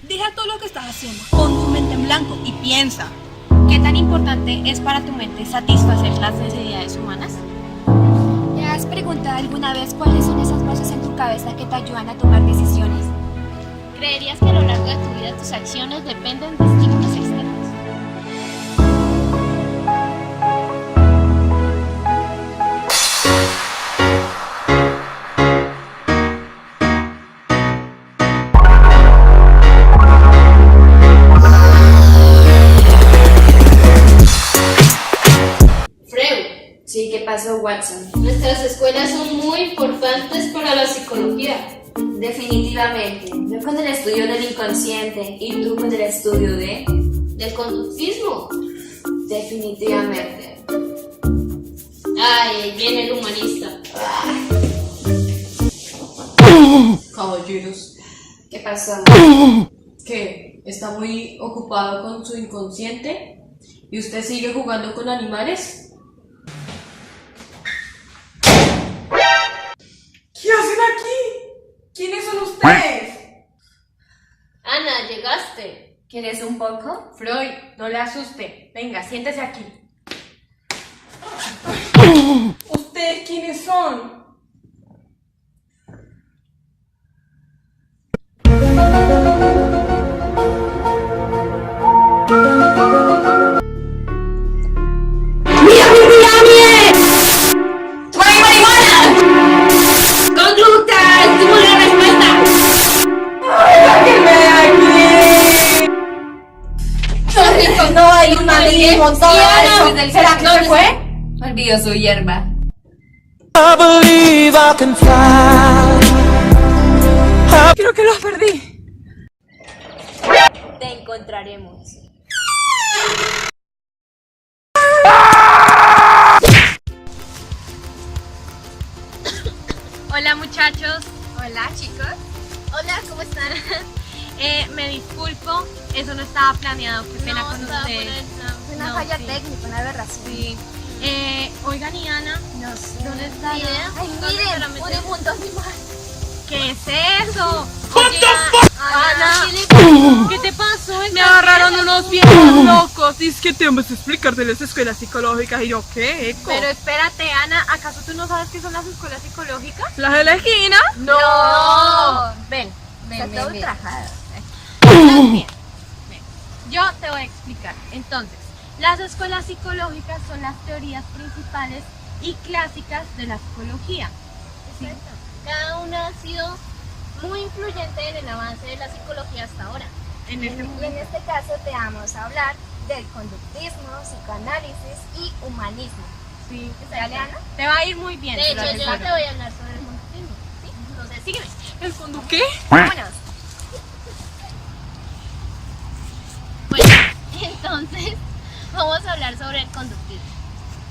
Deja todo lo que estás haciendo, pon tu mente en blanco y piensa. ¿Qué tan importante es para tu mente satisfacer las necesidades humanas? ¿Te has preguntado alguna vez cuáles son esas voces en tu cabeza que te ayudan a tomar decisiones? ¿Creerías que a lo largo de tu vida tus acciones dependen de estímulos externos? Sí, ¿qué pasó, Watson? Nuestras escuelas son muy importantes para la psicología. Definitivamente. Yo con el estudio del inconsciente y tú con el estudio Del conductismo. Definitivamente. Ay, viene el humanista. Caballeros, ¿Qué pasó? ¿qué? ¿Está muy ocupado con su inconsciente? ¿Y usted sigue jugando con animales? ¿Qué hacen aquí? ¿Quiénes son ustedes? Ana, llegaste. ¿Quieres un poco? Freud, no le asuste. Venga, siéntese aquí. ¿Ustedes quiénes son? ¡Conducta! ¡Estimula la respuesta! ¡Sáquenme de aquí! No hay humanismo, todo Ana, eso. ¿Será que se fue? Olvidó su hierba. I believe I can fly. Creo que los perdí. Te encontraremos. Hola muchachos, Hola, chicos. hola, ¿cómo están? Me disculpo, eso no estaba planeado, qué pena con ustedes. Fue una No, falla sí. técnica, una aberración. Sí. Oigan, y Ana, No sé. ¿dónde está Ni idea. Ay, miren, un mundo animal. ¿Qué es eso? Oye, Ana, ¿qué te pasó? Me agarraron unos viejos locos. Y es que tenemos que explicarte las escuelas psicológicas. Y yo, ¿qué, Eco? Pero espérate, Ana, ¿acaso tú no sabes qué son las escuelas psicológicas? ¿Las de la esquina? No. Ven, Está todo ultrajado. Bien. Yo te voy a explicar. Entonces, las escuelas psicológicas son las teorías principales y clásicas de la psicología. ¿Sí? Cada una ha sido muy influyente en el avance de la psicología hasta ahora. En este Y en este caso te vamos a hablar del conductismo, psicoanálisis y humanismo. Sí. ¿Dale, Ana? Te va a ir muy bien. De te lo hecho, yo aseguro. te voy a hablar sobre el conductismo. ¿Sí? Entonces, sígueme. ¿El fondo qué? Vámonos. Bueno, entonces vamos a hablar sobre el conductismo.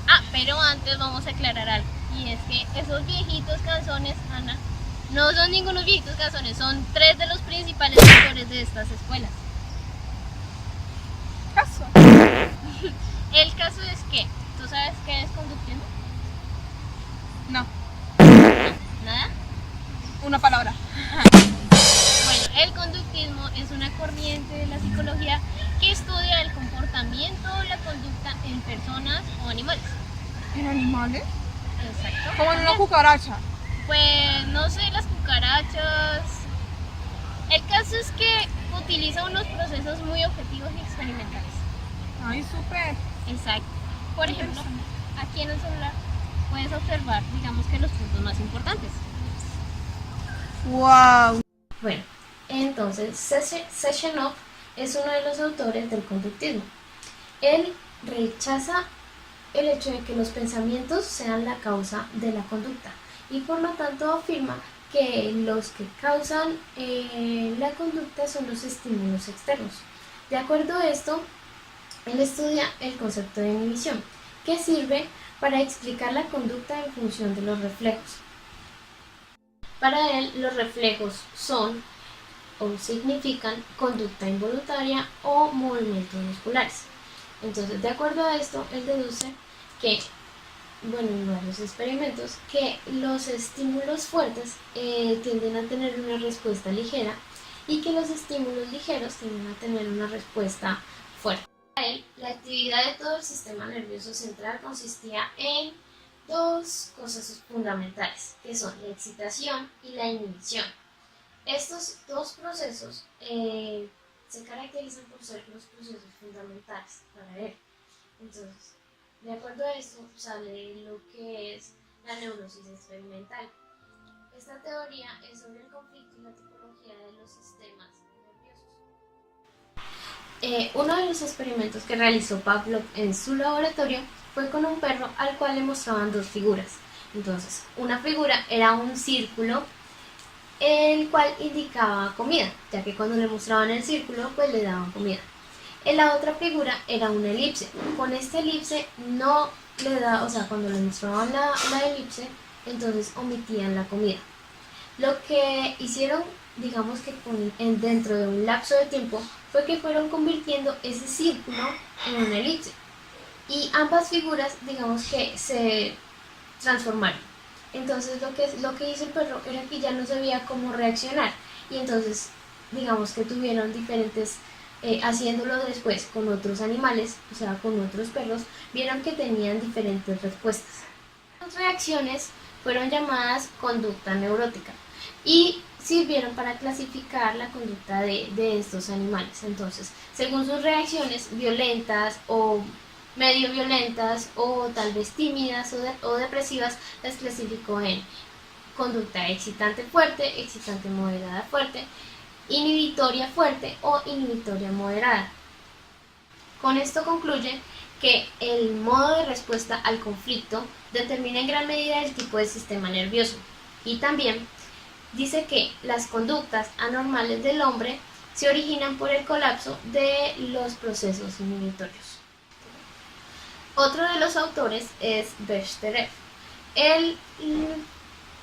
Ah, pero antes vamos a aclarar algo. Y es que esos viejitos canzones, Ana, no son ningunos viejitos canzones, son tres de los principales autores de estas escuelas. ¿Caso? El caso es que, ¿tú sabes qué es conductismo? No, ¿Nada? una palabra. Bueno, el conductismo es una corriente de la psicología que estudia el comportamiento o la conducta en personas o animales. ¿En animales? Exacto. Como en una cucaracha. Pues no sé, las cucarachas. El caso es que utiliza unos procesos muy objetivos y experimentales. Ay, súper. Exacto. Por ejemplo, aquí en el celular puedes observar, digamos que los puntos más importantes. Wow. Bueno, entonces Sechenov es uno de los autores del conductismo. Él rechaza el hecho de que los pensamientos sean la causa de la conducta y por lo tanto afirma que los que causan la conducta son los estímulos externos. De acuerdo a esto, él estudia el concepto de inhibición, que sirve para explicar la conducta en función de los reflejos. Para él, los reflejos son o significan conducta involuntaria o movimientos musculares. Entonces, de acuerdo a esto, él deduce que, bueno, en varios experimentos, que los estímulos fuertes tienden a tener una respuesta ligera y que los estímulos ligeros tienden a tener una respuesta fuerte. Para él, la actividad de todo el sistema nervioso central consistía en dos cosas fundamentales, que son la excitación y la inhibición. Estos dos procesos se caracterizan por ser los procesos fundamentales para él. Entonces, de acuerdo a esto, sale lo que es la neurosis experimental. Esta teoría es sobre el conflicto y la tipología de los sistemas nerviosos. Uno de los experimentos que realizó Pavlov en su laboratorio fue con un perro al cual le mostraban dos figuras. Entonces, una figura era un círculo el cual indicaba comida, ya que cuando le mostraban el círculo pues le daban comida. En la otra figura era una elipse. Con esta elipse no le da, o sea, cuando le mostraban la elipse, entonces omitían la comida. Lo que hicieron, digamos que dentro de un lapso de tiempo, fue que fueron convirtiendo ese círculo en una elipse. Y ambas figuras, digamos que se transformaron. Entonces lo que hizo el perro era que ya no sabía cómo reaccionar. Y entonces, digamos que tuvieron diferentes, haciéndolo después con otros animales, o sea, con otros perros, vieron que tenían diferentes respuestas. Las reacciones fueron llamadas conducta neurótica y sirvieron para clasificar la conducta de estos animales. Entonces, según sus reacciones violentas o medio violentas o tal vez tímidas o depresivas, las clasificó en conducta excitante fuerte, excitante moderada fuerte, inhibitoria fuerte o inhibitoria moderada. Con esto concluye que el modo de respuesta al conflicto determina en gran medida el tipo de sistema nervioso, y también dice que las conductas anormales del hombre se originan por el colapso de los procesos inhibitorios. Otro de los autores es Bechterev. Él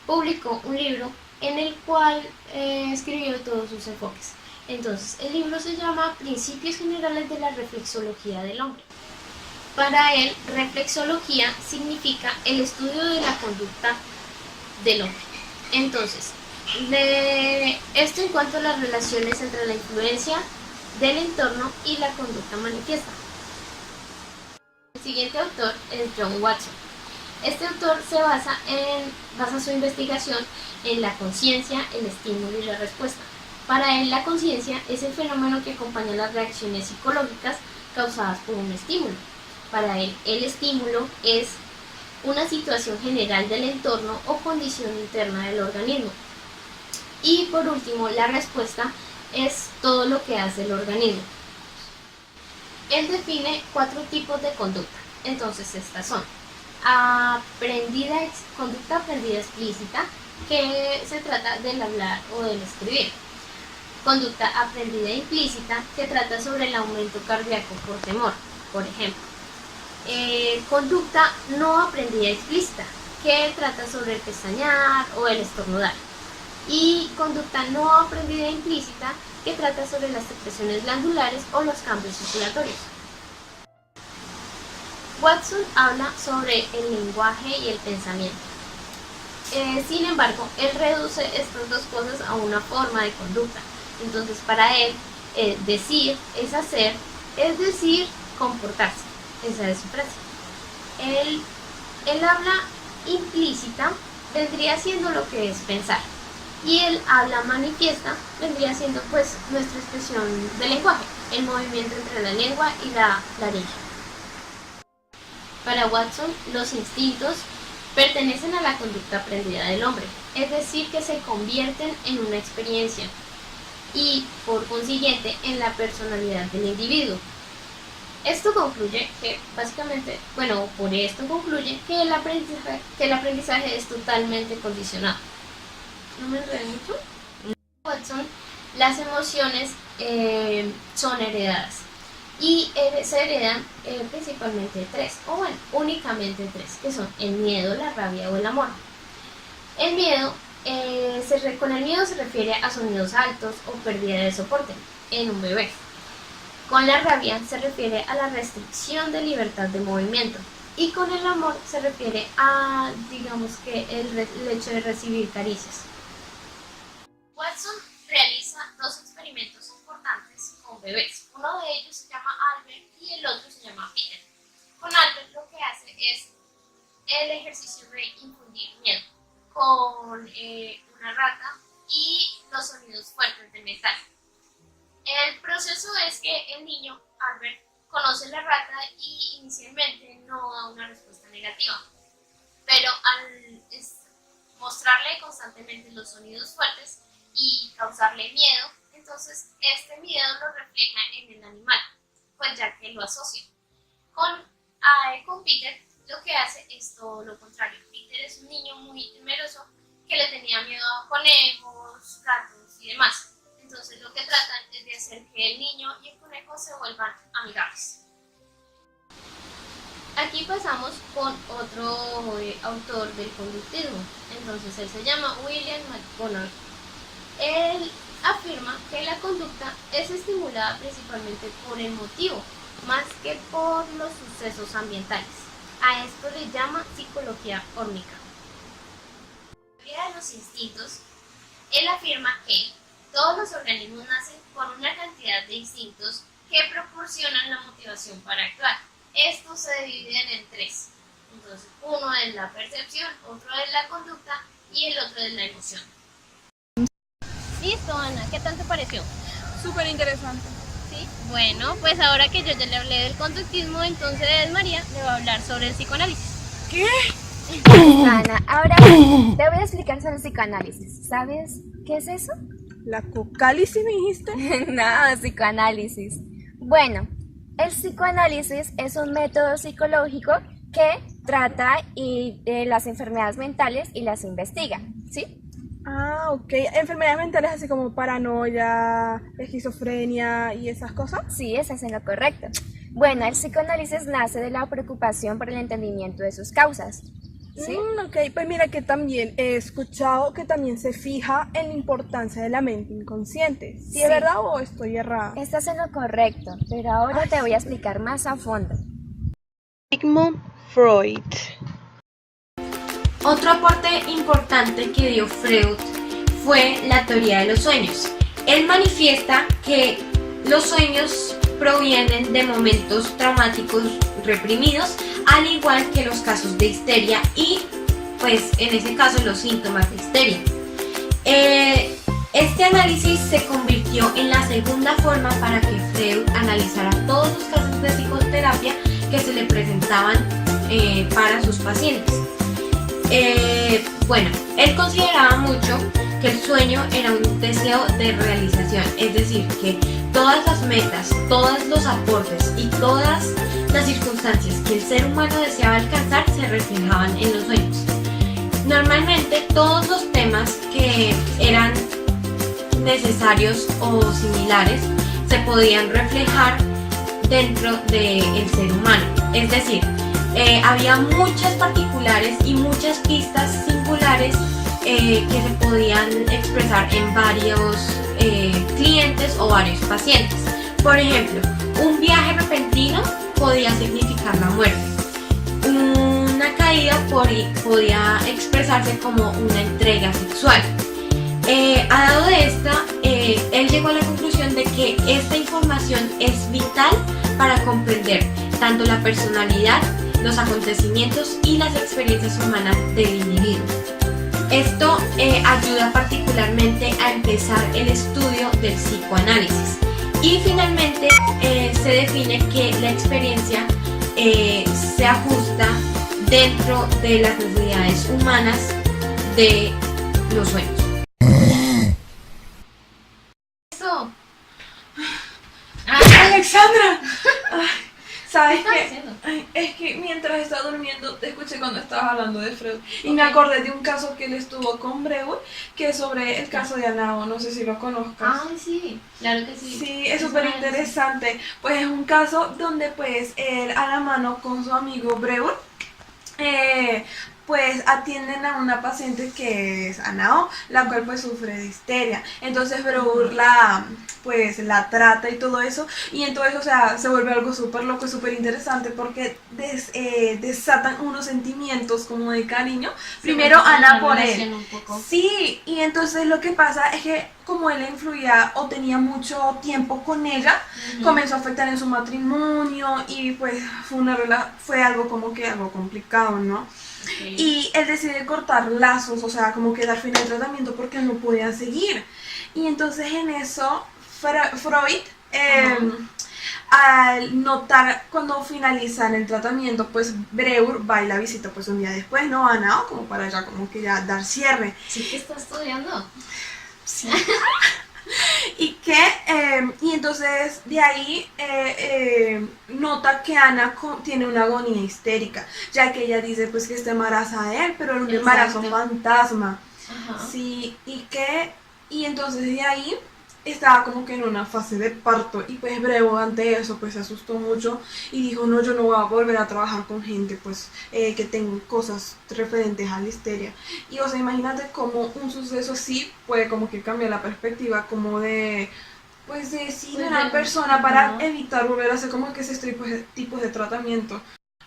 publicó un libro en el cual escribió todos sus enfoques. Entonces, el libro se llama Principios Generales de la Reflexología del Hombre. Para él, reflexología significa el estudio de la conducta del hombre. Entonces, esto en cuanto a las relaciones entre la influencia del entorno y la conducta manifiesta. El siguiente autor es John Watson. Este autor basa su investigación en la conciencia, el estímulo y la respuesta. Para él, la conciencia es el fenómeno que acompaña las reacciones psicológicas causadas por un estímulo. Para él, el estímulo es una situación general del entorno o condición interna del organismo. Y por último, la respuesta es todo lo que hace el organismo. Él define 4 tipos de conducta. Entonces, estas son conducta aprendida explícita, que se trata del hablar o del escribir. Conducta aprendida implícita, que trata sobre el aumento cardíaco por temor, por ejemplo. Conducta no aprendida explícita, que trata sobre el pestañear o el estornudar. Y conducta no aprendida implícita, que trata sobre las secreciones glandulares o los cambios circulatorios. Watson habla sobre el lenguaje y el pensamiento. Sin embargo, él reduce estas dos cosas a una forma de conducta. Entonces, para él, decir es hacer, es decir, comportarse. Esa es su frase. El habla implícita vendría siendo lo que es pensar. Y el habla manifiesta vendría siendo pues nuestra expresión del lenguaje, el movimiento entre la lengua y la laringe. Para Watson, los instintos pertenecen a la conducta aprendida del hombre, es decir, que se convierten en una experiencia y, por consiguiente, en la personalidad del individuo. Esto concluye que, básicamente, por esto concluye que el aprendizaje es totalmente condicionado. ¿No me enredé mucho? Watson, las emociones son heredadas. Y se heredan principalmente 3, únicamente 3, que son el miedo, la rabia o el amor. El miedo, con el miedo se refiere a sonidos altos o pérdida de soporte en un bebé. Con la rabia se refiere a la restricción de libertad de movimiento. Y con el amor se refiere a, digamos que, el hecho de recibir caricias. Watson realiza 2 experimentos bebés. Uno de ellos se llama Albert y el otro se llama Peter. Con Albert lo que hace es el ejercicio de infundir miedo con una rata y los sonidos fuertes de metal. El proceso es que el niño, Albert, conoce la rata y inicialmente no da una respuesta negativa, pero al mostrarle constantemente los sonidos fuertes y causarle miedo, entonces este miedo lo refleja en el animal, pues ya que lo asocia. Con Peter lo que hace es todo lo contrario. Peter es un niño muy temeroso que le tenía miedo a conejos, gatos y demás. Entonces lo que tratan es de hacer que el niño y el conejo se vuelvan amigables. Aquí pasamos con otro autor del conductismo. Entonces él se llama William McGonagall. Él afirma que la conducta es estimulada principalmente por el motivo, más que por los sucesos ambientales. A esto le llama psicología órnica. En la teoría de los instintos, él afirma que todos los organismos nacen con una cantidad de instintos que proporcionan la motivación para actuar. Estos se dividen en tres. Entonces, uno es la percepción, otro es la conducta y el otro es la emoción. Listo, Ana, ¿qué tal te pareció? Súper interesante. ¿Sí? Bueno, pues ahora que yo ya le hablé del conductismo, entonces María le va a hablar sobre el psicoanálisis. ¿Qué? Ana, ahora te voy a explicar sobre el psicoanálisis. ¿Sabes qué es eso? ¿La cocálisis me dijiste? No, psicoanálisis. Bueno, el psicoanálisis es un método psicológico que trata las enfermedades mentales y las investiga, ¿sí? Ah, ok. ¿Enfermedades mentales así como paranoia, esquizofrenia y esas cosas? Sí, estás en lo correcto. Bueno, el psicoanálisis nace de la preocupación por el entendimiento de sus causas, ¿sí? Ok, pues mira que también he escuchado que también se fija en la importancia de la mente inconsciente. ¿Sí es verdad o estoy errada? Estás en lo correcto, pero ahora te voy a explicar más a fondo. Sigmund Freud. Otro aporte importante que dio Freud fue la teoría de los sueños. Él manifiesta que los sueños provienen de momentos traumáticos reprimidos, al igual que los casos de histeria y, pues, en ese caso, los síntomas de histeria. Este análisis se convirtió en la segunda forma para que Freud analizara todos los casos de psicoterapia que se le presentaban para sus pacientes. Bueno, él consideraba mucho que el sueño era un deseo de realización, es decir, que todas las metas, todos los aportes y todas las circunstancias que el ser humano deseaba alcanzar se reflejaban en los sueños. Normalmente todos los temas que eran necesarios o similares se podían reflejar dentro del ser humano, es decir, había muchas particulares y muchas pistas singulares que se podían expresar en varios clientes o varios pacientes. Por ejemplo, un viaje repentino podía significar la muerte. Una caída podía expresarse como una entrega sexual. A dado de esta, él llegó a la conclusión de que esta información es vital para comprender tanto la personalidad, los acontecimientos y las experiencias humanas del individuo. Esto ayuda particularmente a empezar el estudio del psicoanálisis. Y finalmente se define que la experiencia se ajusta dentro de las necesidades humanas de los sueños. Eso. ¡Alexandra! Ay, ¿sabes ¿Qué estás qué? haciendo? Ay, es que mientras estaba durmiendo te escuché cuando estabas hablando de Freud y me acordé de un caso que él estuvo con Breuer, que es sobre el caso de Anao, no sé si lo conozcas. Ay, sí, claro que sí. Sí, es súper interesante. Pues es un caso donde pues él a la mano con su amigo Breuer pues atienden a una paciente que es Anao, la cual pues sufre de histeria. Entonces Breur pues la trata y todo eso, y entonces, o sea, se vuelve algo súper loco y súper interesante porque desatan unos sentimientos como de cariño. Primero Ana por él. Sí, y entonces lo que pasa es que como él influía o tenía mucho tiempo con ella, comenzó a afectar en su matrimonio y pues fue algo como que algo complicado, ¿no? Y él decide cortar lazos, o sea, como que dar fin al tratamiento porque no podía seguir. Y entonces en eso Freud, al notar cuando finalizan el tratamiento, pues Breur va y la visita pues un día después, ¿no? A Nao, como para ya como que ya dar cierre. ¿Sí que está estudiando? Sí. Y entonces de ahí nota que Ana tiene una agonía histérica, ya que ella dice pues que está embarazada de él, pero era un embarazo fantasma. Sí, y entonces de ahí estaba como que en una fase de parto, y pues Breu ante eso pues se asustó mucho y dijo, no, yo no voy a volver a trabajar con gente pues que tenga cosas referentes a la histeria. Y o sea, imagínate cómo un suceso así puede como que cambiar la perspectiva como de pues de sí, de una persona para evitar volver a hacer como que esos tipos de tratamiento.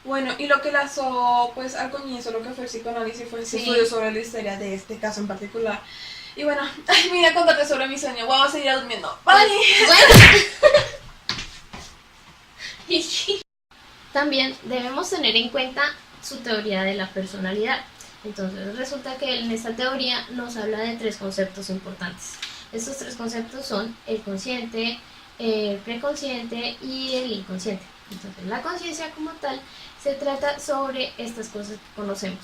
Bueno, y lo que lanzó pues al comienzo lo que fue el psicoanálisis fue el estudio sobre la histeria de este caso en particular. Y bueno, vine a contarte sobre mi sueño. Voy a seguir durmiendo. Bye. También debemos tener en cuenta su teoría de la personalidad. Entonces resulta que en esta teoría nos habla de 3 conceptos importantes. Estos 3 conceptos son el consciente, el preconsciente y el inconsciente. Entonces la conciencia como tal se trata sobre estas cosas que conocemos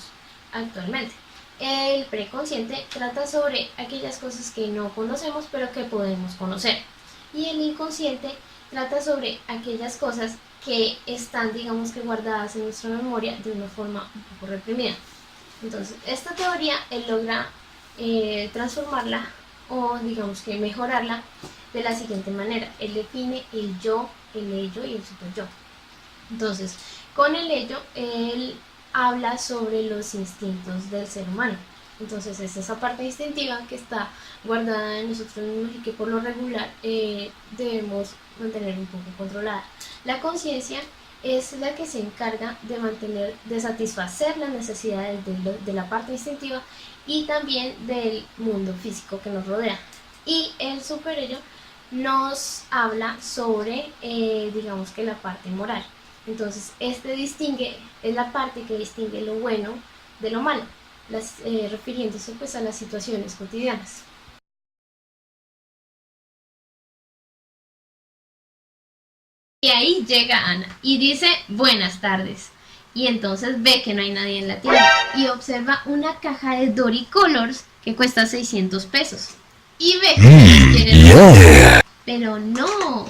actualmente. El preconsciente trata sobre aquellas cosas que no conocemos pero que podemos conocer. Y el inconsciente trata sobre aquellas cosas que están, digamos que guardadas en nuestra memoria de una forma un poco reprimida. Entonces, esta teoría él logra transformarla o digamos que mejorarla de la siguiente manera. Él define el yo, el ello y el superyo. Entonces, con el ello, él habla sobre los instintos del ser humano. Entonces es esa parte instintiva que está guardada en nosotros mismos y que por lo regular debemos mantener un poco controlada. La conciencia es la que se encarga de satisfacer las necesidades de la parte instintiva y también del mundo físico que nos rodea. Y el superello nos habla sobre, digamos que la parte moral. Entonces, es la parte que distingue lo bueno de lo malo, refiriéndose pues a las situaciones cotidianas. Y ahí llega Ana y dice buenas tardes. Y entonces ve que no hay nadie en la tienda y observa una caja de Doricolors que cuesta 600 pesos. Y ve que quiere pero no,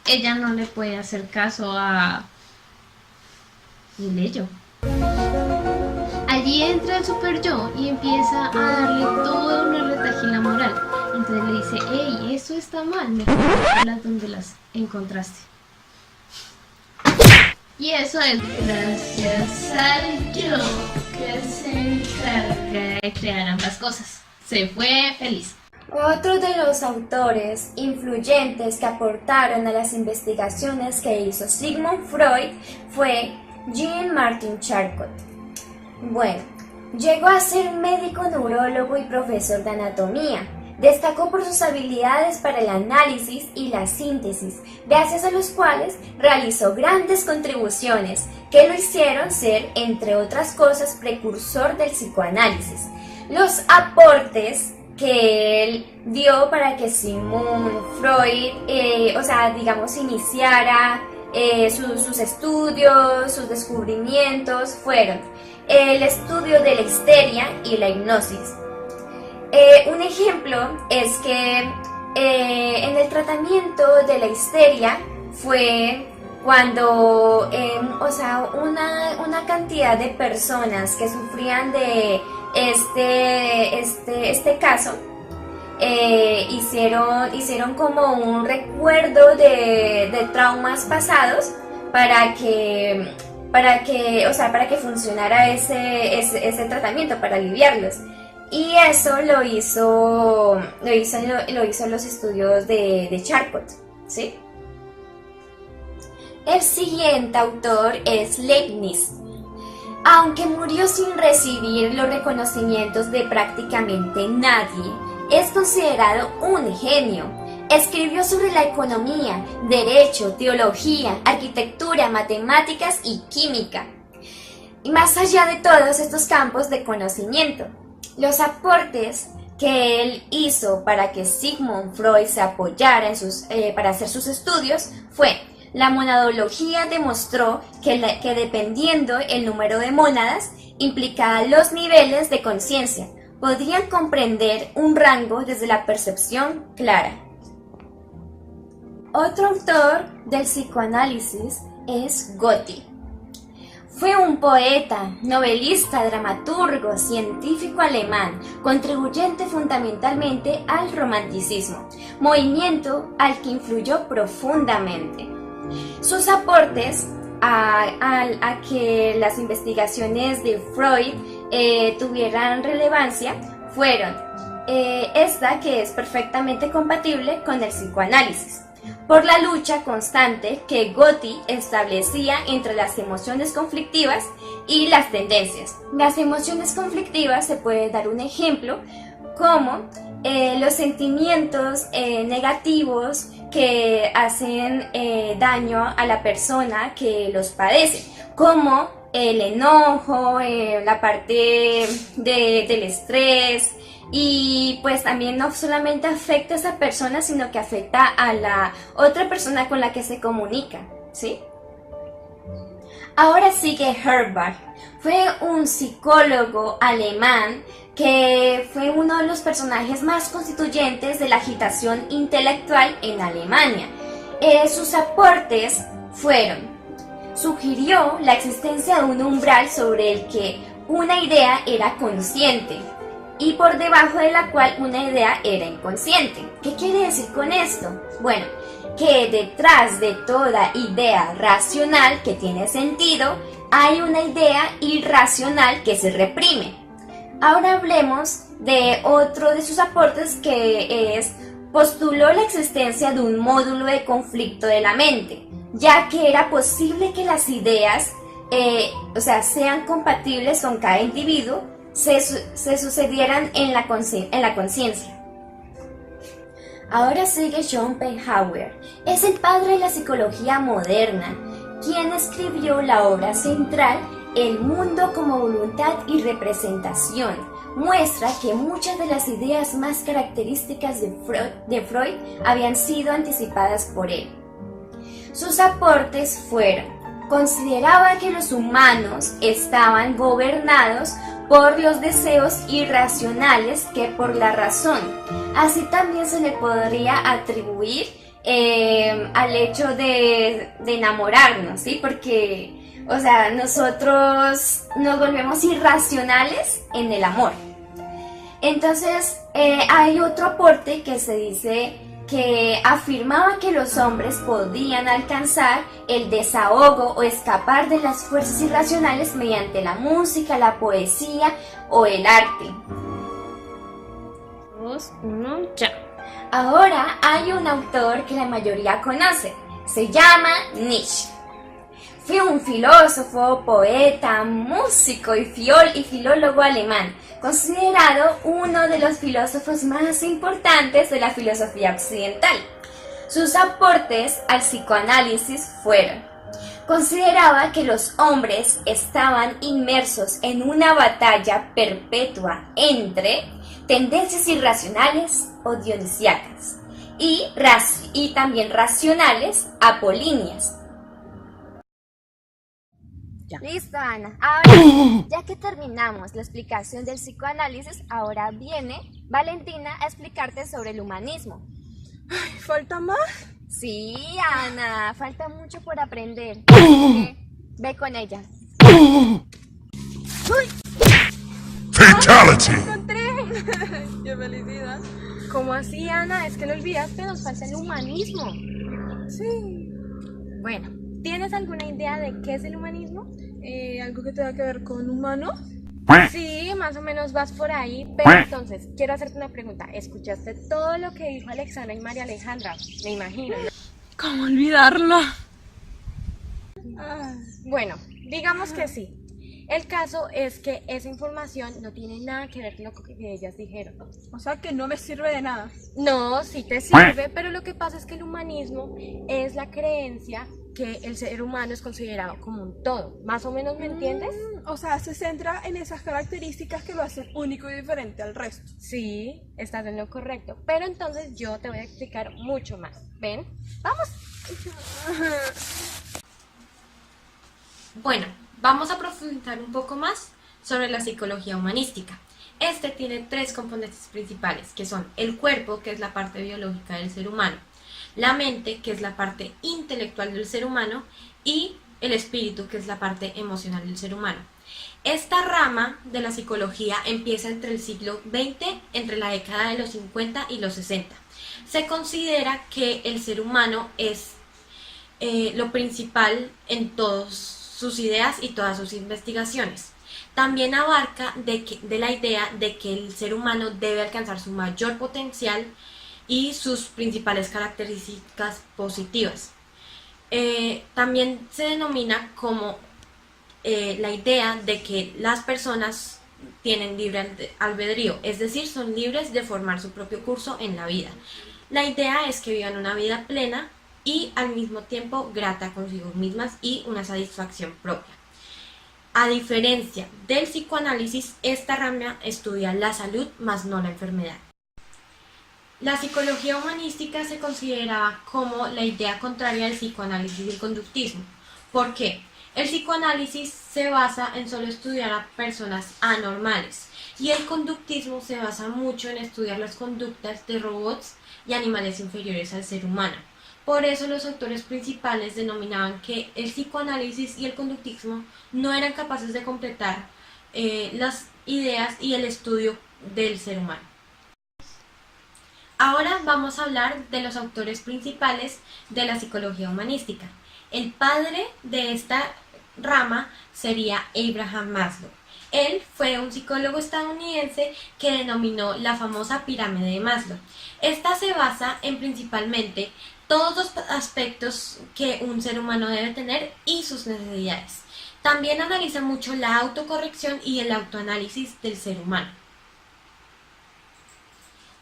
ella no le puede hacer caso a el ello. Allí entra el super yo y empieza a darle toda una retahíla moral. Entonces le dice, hey, eso está mal, mejor las donde las encontraste. Y eso es gracias al yo que se encarga de crear ambas cosas. Se fue feliz. Otro de los autores influyentes que aportaron a las investigaciones que hizo Sigmund Freud fue Jean-Martin Charcot. Bueno, llegó a ser médico neurólogo y profesor de anatomía. Destacó por sus habilidades para el análisis y la síntesis, gracias a los cuales realizó grandes contribuciones que lo hicieron ser, entre otras cosas, precursor del psicoanálisis. Los aportes que él dio para que Sigmund Freud, iniciara sus estudios, sus descubrimientos, fueron el estudio de la histeria y la hipnosis. Un ejemplo es que en el tratamiento de la histeria fue cuando una cantidad de personas que sufrían de este caso hicieron como un recuerdo de traumas pasados para que para que funcionara ese tratamiento, para aliviarlos. Y eso lo hizo los estudios de Charcot, ¿sí? El siguiente autor es Leibniz. Aunque murió sin recibir los reconocimientos de prácticamente nadie, es considerado un genio. Escribió sobre la economía, derecho, teología, arquitectura, matemáticas y química. Y más allá de todos estos campos de conocimiento, los aportes que él hizo para que Sigmund Freud se apoyara para hacer sus estudios fue: la monadología demostró que dependiendo el número de mónadas implicaba los niveles de conciencia, podrían comprender un rango desde la percepción clara. Otro autor del psicoanálisis es Goethe. Fue un poeta, novelista, dramaturgo, científico alemán, contribuyente fundamentalmente al romanticismo, movimiento al que influyó profundamente. Sus aportes a que las investigaciones de Freud tuvieran relevancia fueron esta, que es perfectamente compatible con el psicoanálisis, por la lucha constante que Goethe establecía entre las emociones conflictivas y las tendencias. Las emociones conflictivas se puede dar un ejemplo como los sentimientos negativos que hacen daño a la persona que los padece, como el enojo, la parte del estrés. Y pues también no solamente afecta a esa persona, sino que afecta a la otra persona con la que se comunica, ¿sí? Ahora sigue Herbart. Fue un psicólogo alemán que fue uno de los personajes más constituyentes de la agitación intelectual en Alemania. Sus aportes fueron: sugirió la existencia de un umbral sobre el que una idea era consciente y por debajo de la cual una idea era inconsciente. ¿Qué quiere decir con esto? Bueno, que detrás de toda idea racional que tiene sentido, hay una idea irracional que se reprime. Ahora hablemos de otro de sus aportes, que postuló la existencia de un módulo de conflicto de la mente, ya que era posible que las ideas sean compatibles con cada individuo, se sucedieran en la conciencia. Ahora sigue Schopenhauer. Es el padre de la psicología moderna, quien escribió la obra central El mundo como voluntad y representación. Muestra que muchas de las ideas más características de Freud habían sido anticipadas por él. Sus aportes fueron: consideraba que los humanos estaban gobernados por los deseos irracionales que por la razón. Así también se le podría atribuir al hecho de enamorarnos, ¿sí? Porque, nosotros nos volvemos irracionales en el amor. Entonces, hay otro aporte que se dice que afirmaba que los hombres podían alcanzar el desahogo o escapar de las fuerzas irracionales mediante la música, la poesía o el arte. 2, 1, ya. Ahora hay un autor que la mayoría conoce, se llama Nietzsche. Fue un filósofo, poeta, músico y filólogo alemán, considerado uno de los filósofos más importantes de la filosofía occidental. Sus aportes al psicoanálisis fueron: consideraba que los hombres estaban inmersos en una batalla perpetua entre tendencias irracionales o dionisíacas y también racionales apolíneas. Ya. Listo, Ana. Ahora, ya que terminamos la explicación del psicoanálisis, ahora viene Valentina a explicarte sobre el humanismo. ¿Falta más? Sí, Ana, falta mucho por aprender. Ve con ella. Fatality. ¡Qué felicidad! ¿Cómo así, Ana? Es que lo olvidaste, nos falta el humanismo. Sí. Bueno, ¿Tienes alguna idea de qué es el humanismo? Algo que tenga que ver con humanos. Sí, más o menos vas por ahí, pero entonces quiero hacerte una pregunta. ¿Escuchaste todo lo que dijo Alexandra y María Alejandra? Me imagino, ¿no? ¿Cómo olvidarlo? Bueno, digamos que sí. El caso es que esa información no tiene nada que ver con lo que ellas dijeron. O sea que no me sirve de nada. No, sí te sirve, pero lo que pasa es que el humanismo es la creencia que el ser humano es considerado como un todo. ¿Más o menos me entiendes? O sea, se centra en esas características que lo hacen único y diferente al resto. Sí, estás en lo correcto. Pero entonces yo te voy a explicar mucho más. ¿Ven? ¡Vamos! Bueno, vamos a profundizar un poco más sobre la psicología humanística. Este tiene tres componentes principales, que son el cuerpo, que es la parte biológica del ser humano, la mente, que es la parte intelectual del ser humano, y el espíritu, que es la parte emocional del ser humano. Esta rama de la psicología empieza entre el siglo XX, entre la década de los 50 y los 60. Se considera que el ser humano es lo principal en todas sus ideas y todas sus investigaciones. También abarca de la idea de que el ser humano debe alcanzar su mayor potencial y sus principales características positivas. También se denomina como la idea de que las personas tienen libre albedrío, es decir, son libres de formar su propio curso en la vida. La idea es que vivan una vida plena y al mismo tiempo grata consigo mismas y una satisfacción propia. A diferencia del psicoanálisis, esta rama estudia la salud más no la enfermedad. La psicología humanística se consideraba como la idea contraria del psicoanálisis y el conductismo. ¿Por qué? El psicoanálisis se basa en solo estudiar a personas anormales y el conductismo se basa mucho en estudiar las conductas de robots y animales inferiores al ser humano. Por eso los autores principales denominaban que el psicoanálisis y el conductismo no eran capaces de completar las ideas y el estudio del ser humano. Ahora vamos a hablar de los autores principales de la psicología humanística. El padre de esta rama sería Abraham Maslow. Él fue un psicólogo estadounidense que denominó la famosa pirámide de Maslow. Esta se basa en principalmente todos los aspectos que un ser humano debe tener y sus necesidades. También analiza mucho la autocorrección y el autoanálisis del ser humano.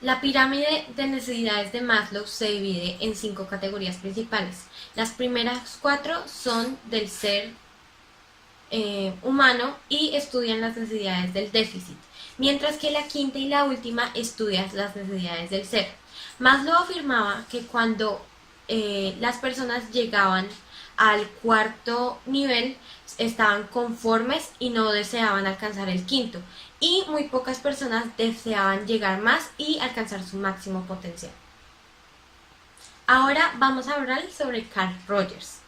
La pirámide de necesidades de Maslow se divide en 5 categorías principales. Las primeras 4 son del ser humano y estudian las necesidades del déficit, mientras que la quinta y la última estudia las necesidades del ser. Maslow afirmaba que cuando las personas llegaban al cuarto nivel estaban conformes y no deseaban alcanzar el quinto, y muy pocas personas deseaban llegar más y alcanzar su máximo potencial. Ahora vamos a hablar sobre Carl Rogers.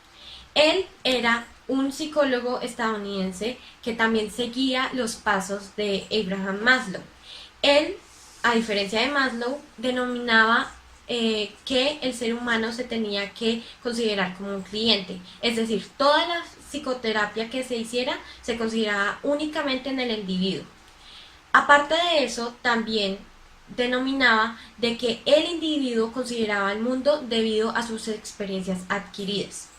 Él era un psicólogo estadounidense que también seguía los pasos de Abraham Maslow. Él, a diferencia de Maslow, denominaba que el ser humano se tenía que considerar como un cliente, es decir, toda la psicoterapia que se hiciera se consideraba únicamente en el individuo. Aparte de eso, también denominaba de que el individuo consideraba el mundo debido a sus experiencias adquiridas.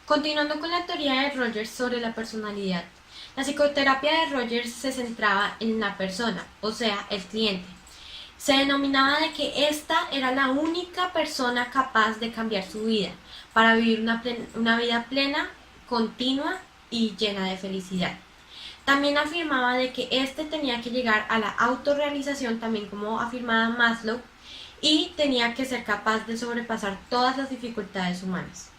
Continuando con la teoría de Rogers sobre la personalidad, la psicoterapia de Rogers se centraba en la persona, o sea, el cliente. Se denominaba de que esta era la única persona capaz de cambiar su vida para vivir una vida plena, continua y llena de felicidad. También afirmaba de que éste tenía que llegar a la autorrealización, también como afirmaba Maslow, y tenía que ser capaz de sobrepasar todas las dificultades humanas.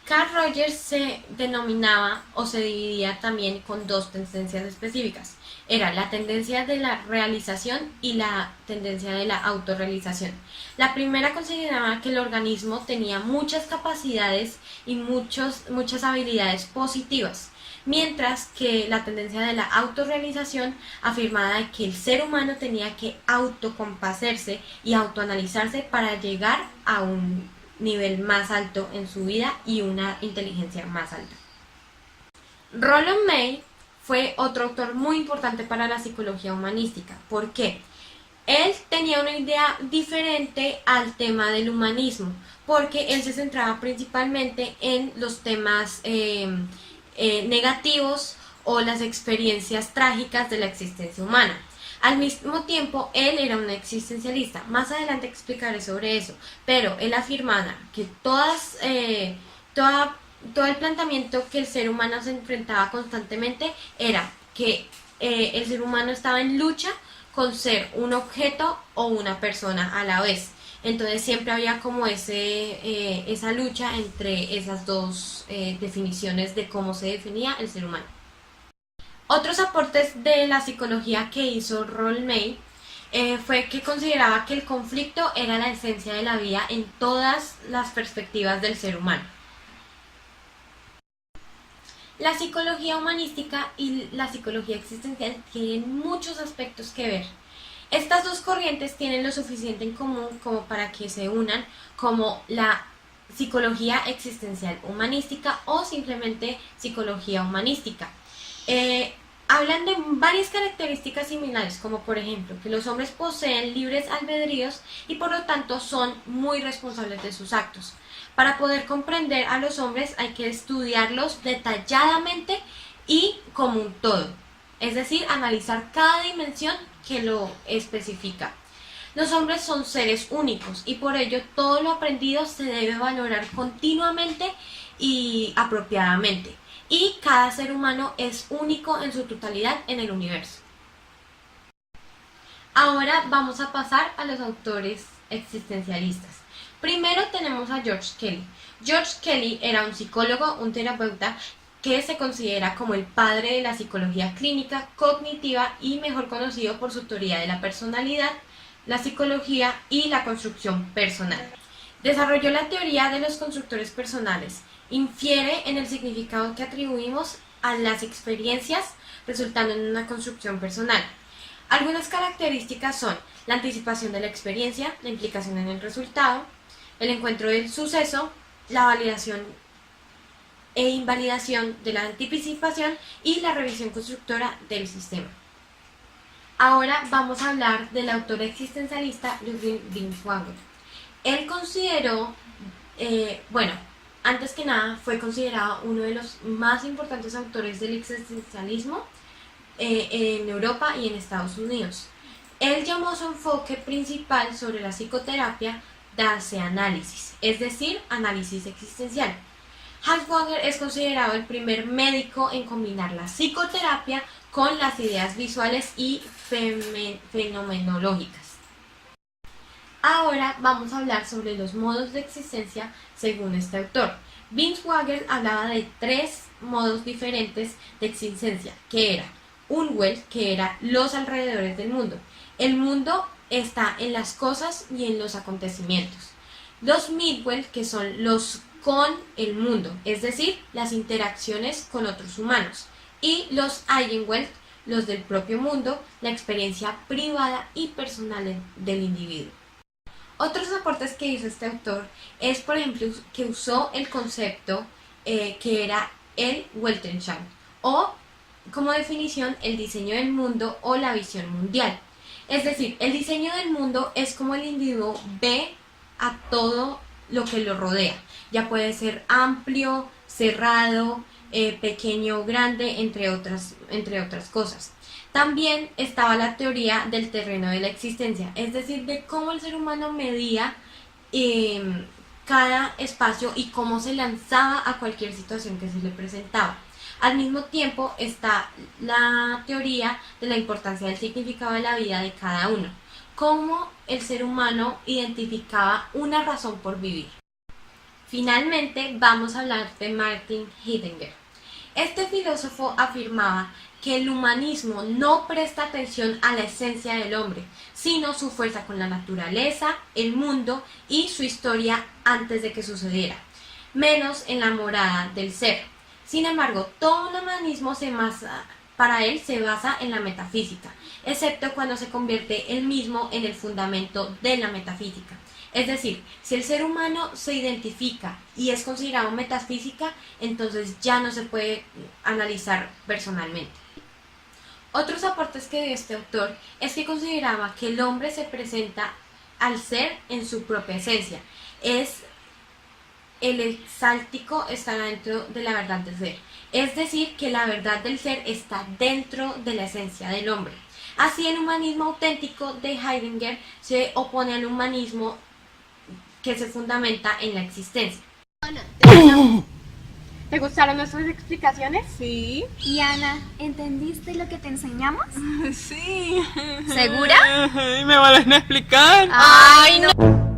Carl Rogers se denominaba o se dividía también con 2 tendencias específicas. Era la tendencia de la realización y la tendencia de la autorrealización. La primera consideraba que el organismo tenía muchas capacidades y muchas habilidades positivas, mientras que la tendencia de la autorrealización afirmaba que el ser humano tenía que autocompadecerse y autoanalizarse para llegar a un nivel más alto en su vida y una inteligencia más alta. Rollo May fue otro autor muy importante para la psicología humanística. ¿Por qué? Él tenía una idea diferente al tema del humanismo, porque él se centraba principalmente en los temas negativos o las experiencias trágicas de la existencia humana. Al mismo tiempo, él era un existencialista. Más adelante explicaré sobre eso, pero él afirmaba que todo el planteamiento que el ser humano se enfrentaba constantemente era que el ser humano estaba en lucha con ser un objeto o una persona a la vez. Entonces siempre había como esa lucha entre esas dos definiciones de cómo se definía el ser humano. Otros aportes de la psicología que hizo Rollo May fue que consideraba que el conflicto era la esencia de la vida en todas las perspectivas del ser humano. La psicología humanística y la psicología existencial tienen muchos aspectos que ver. Estas dos corrientes tienen lo suficiente en común como para que se unan, como la psicología existencial humanística o simplemente psicología humanística. Hablan de varias características similares, como por ejemplo que los hombres poseen libres albedríos y por lo tanto son muy responsables de sus actos. Para poder comprender a los hombres hay que estudiarlos detalladamente y como un todo, es decir, analizar cada dimensión que lo especifica. Los hombres son seres únicos y por ello todo lo aprendido se debe valorar continuamente y apropiadamente. Y cada ser humano es único en su totalidad en el universo. Ahora vamos a pasar a los autores existencialistas. Primero tenemos a George Kelly. George Kelly era un psicólogo, un terapeuta que se considera como el padre de la psicología clínica, cognitiva y mejor conocido por su teoría de la personalidad, la psicología y la construcción personal. Desarrolló la teoría de los constructores personales. Infiere en el significado que atribuimos a las experiencias resultando en una construcción personal. Algunas características son la anticipación de la experiencia, la implicación en el resultado, el encuentro del suceso, la validación e invalidación de la anticipación y la revisión constructora del sistema. Ahora vamos a hablar del autor existencialista Ludwig Binswanger. Él consideró, antes que nada, fue considerado uno de los más importantes autores del existencialismo en Europa y en Estados Unidos. Él llamó su enfoque principal sobre la psicoterapia Daseanálisis, es decir, análisis existencial. Hans Wagner es considerado el primer médico en combinar la psicoterapia con las ideas visuales y fenomenológicas. Ahora vamos a hablar sobre los modos de existencia según este autor. Binswanger hablaba de 3 modos diferentes de existencia, que era Unwelt, que era los alrededores del mundo. El mundo está en las cosas y en los acontecimientos. Los Midwelt, que son los con el mundo, es decir, las interacciones con otros humanos. Y los Eigenwelt, los del propio mundo, la experiencia privada y personal del individuo. Otros aportes que hizo este autor es, por ejemplo, que usó el concepto que era el Weltanschauung, o como definición el diseño del mundo o la visión mundial. Es decir, el diseño del mundo es como el individuo ve a todo lo que lo rodea. Ya puede ser amplio, cerrado, pequeño, grande, entre otras cosas. También estaba la teoría del terreno de la existencia, es decir, de cómo el ser humano medía cada espacio y cómo se lanzaba a cualquier situación que se le presentaba. Al mismo tiempo está la teoría de la importancia del significado de la vida de cada uno, cómo el ser humano identificaba una razón por vivir. Finalmente vamos a hablar de Martin Heidegger. Este filósofo afirmaba que el humanismo no presta atención a la esencia del hombre, sino su fuerza con la naturaleza, el mundo y su historia antes de que sucediera, menos en la morada del ser. Sin embargo, todo el humanismo se basa para él se basa en la metafísica, excepto cuando se convierte él mismo en el fundamento de la metafísica. Es decir, si el ser humano se identifica y es considerado metafísica, entonces ya no se puede analizar personalmente. Otros aportes que dio este autor es que consideraba que el hombre se presenta al ser en su propia esencia. El exáltico está dentro de la verdad del ser. Es decir, que la verdad del ser está dentro de la esencia del hombre. Así, el humanismo auténtico de Heidegger se opone al humanismo que se fundamenta en la existencia. ¿Te gustaron nuestras explicaciones? Sí. Y Ana, ¿entendiste lo que te enseñamos? Sí. ¿Segura? ¿Me van a explicar? ¡Ay, no!